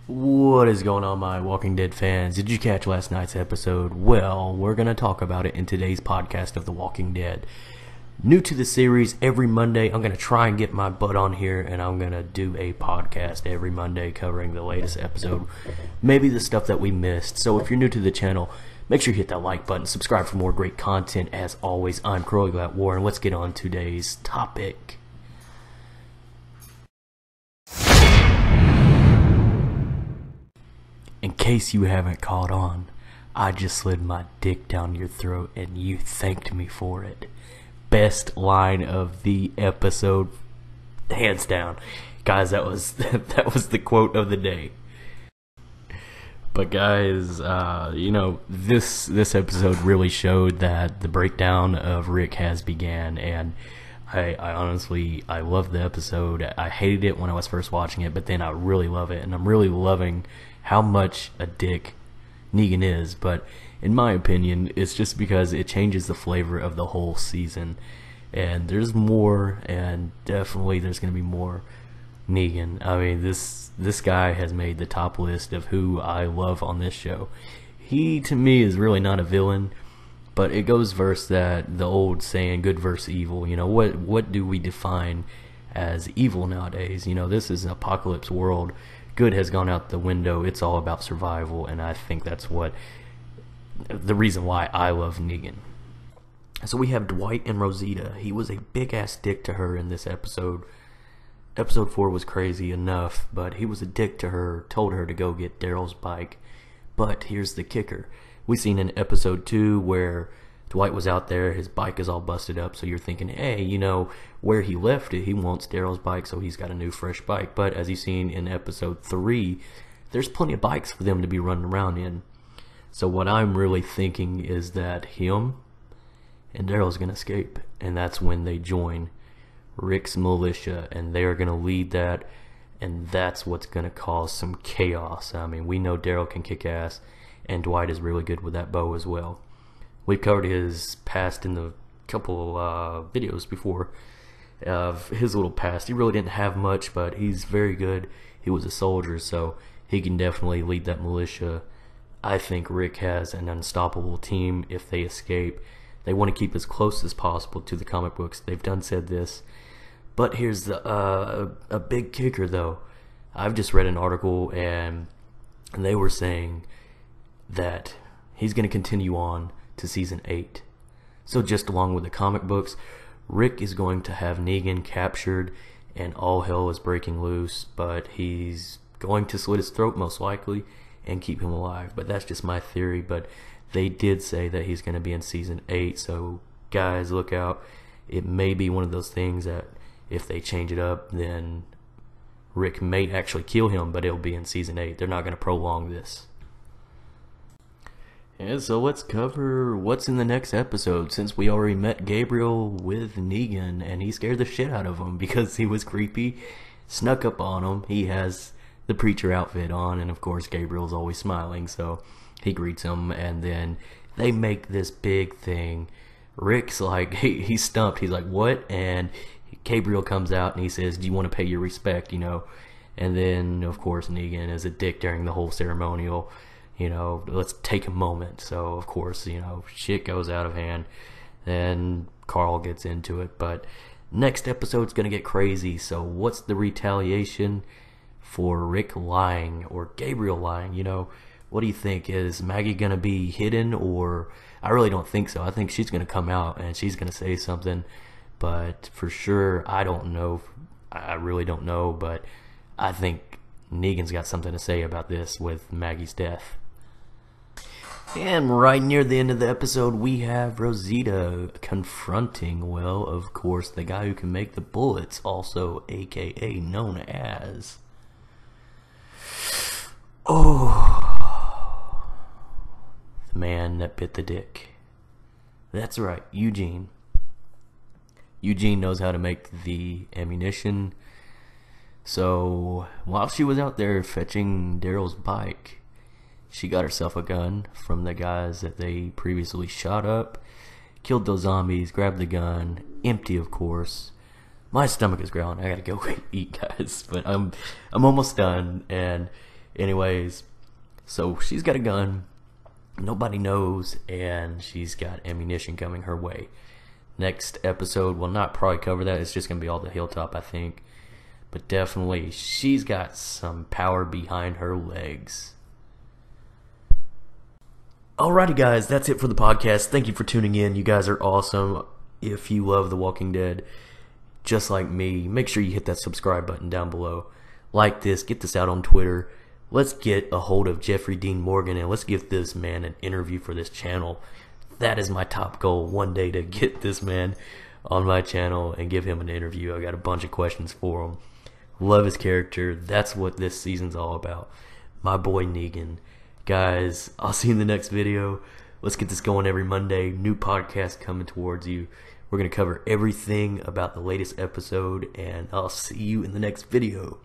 What is going on, my Walking Dead fans? Did you catch last night's episode? Well, we're going to talk about it in today's podcast of The Walking Dead. New to the series, every Monday, I'm going to try and get my butt on here, and I'm going to do a podcast every Monday covering the latest episode, maybe the stuff that we missed. So if you're new to the channel, make sure you hit that like button, subscribe for more great content. As always, I'm croweagleatwar, and let's get on today's topic. In case you haven't caught on, I just slid my dick down your throat and you thanked me for it. Best line of the episode, hands down. Guys, that was the quote of the day. But guys, this episode really showed that the breakdown of Rick has began, and I honestly loved the episode. I hated it when I was first watching it, but then I really love it, and I'm really loving how much a dick Negan is. But in my opinion, it's just because it changes the flavor of the whole season, and there's more, and definitely there's going to be more Negan. I mean, this guy has made the top list of who I love on this show. He, to me, is really not a villain, but it goes versus the old saying, good versus evil. You know, what do we define as evil nowadays? You know, this is an apocalypse world. Good has gone out the window. It's all about survival, and I think that's the reason why I love Negan. So we have Dwight and Rosita. He was a big-ass dick to her in this episode. Episode 4 was crazy enough, but he was a dick to her, told her to go get Daryl's bike. But here's the kicker. We seen in episode 2 where Dwight was out there, his bike is all busted up, so you're thinking, hey, you know, where he left it, he wants Daryl's bike, so he's got a new fresh bike. But as you've seen in episode 3, there's plenty of bikes for them to be running around in. So what I'm really thinking is that him and Daryl's going to escape, and that's when they join Rick's militia, and they're going to lead that, and that's what's going to cause some chaos. I mean, we know Daryl can kick ass, and Dwight is really good with that bow as well. We've covered his past in the couple videos before of his little past. He really didn't have much, but he's very good. He was a soldier, so he can definitely lead that militia. I think Rick has an unstoppable team if they escape. They want to keep as close as possible to the comic books. They've done said this. But here's a big kicker, though. I've just read an article, and they were saying that he's going to continue on to season 8. So just along with the comic books, Rick is going to have Negan captured and all hell is breaking loose, but he's going to slit his throat most likely and keep him alive. But that's just my theory, but they did say that he's going to be in season 8, so guys, look out. It may be one of those things that if they change it up, then Rick may actually kill him, but it'll be in season 8. They're not going to prolong this. Yeah, so let's cover what's in the next episode, since we already met Gabriel with Negan, and he scared the shit out of him because he was creepy, snuck up on him. He has the preacher outfit on, and of course Gabriel's always smiling, so he greets him, and then they make this big thing. Rick's like, he's stumped, he's like, what? And Gabriel comes out and he says, do you want to pay your respect, you know? And then, of course, Negan is a dick during the whole ceremonial. You know, let's take a moment. So, of course, you know, shit goes out of hand. Then Carl gets into it. But next episode's going to get crazy. So what's the retaliation for Rick lying or Gabriel lying? You know, what do you think? Is Maggie going to be hidden? Or I really don't think so. I think she's going to come out and she's going to say something. But for sure, I don't know. I really don't know. But I think Negan's got something to say about this with Maggie's death. And right near the end of the episode, we have Rosita confronting, well, of course, the guy who can make the bullets, also aka known as... oh, the man that bit the dick. That's right, Eugene. Eugene knows how to make the ammunition. So, while she was out there fetching Daryl's bike, she got herself a gun from the guys that they previously shot up, killed those zombies, grabbed the gun, empty of course. My stomach is growling. I gotta go eat, guys. But I'm almost done, and Anyways, so she's got a gun. Nobody knows, and she's got ammunition coming her way. Next episode will not probably cover that. It's just going to be all the hilltop, I think. But definitely, she's got some power behind her legs. Alrighty, guys, that's it for the podcast. Thank you for tuning in. You guys are awesome. If you love The Walking Dead, just like me, make sure you hit that subscribe button down below. Like this, get this out on Twitter. Let's get a hold of Jeffrey Dean Morgan and let's give this man an interview for this channel. That is my top goal, one day to get this man on my channel and give him an interview. I got a bunch of questions for him. Love his character. That's what this season's all about. My boy Negan. Guys, I'll see you in the next video. Let's get this going every Monday. New podcast coming towards you. We're going to cover everything about the latest episode, and I'll see you in the next video.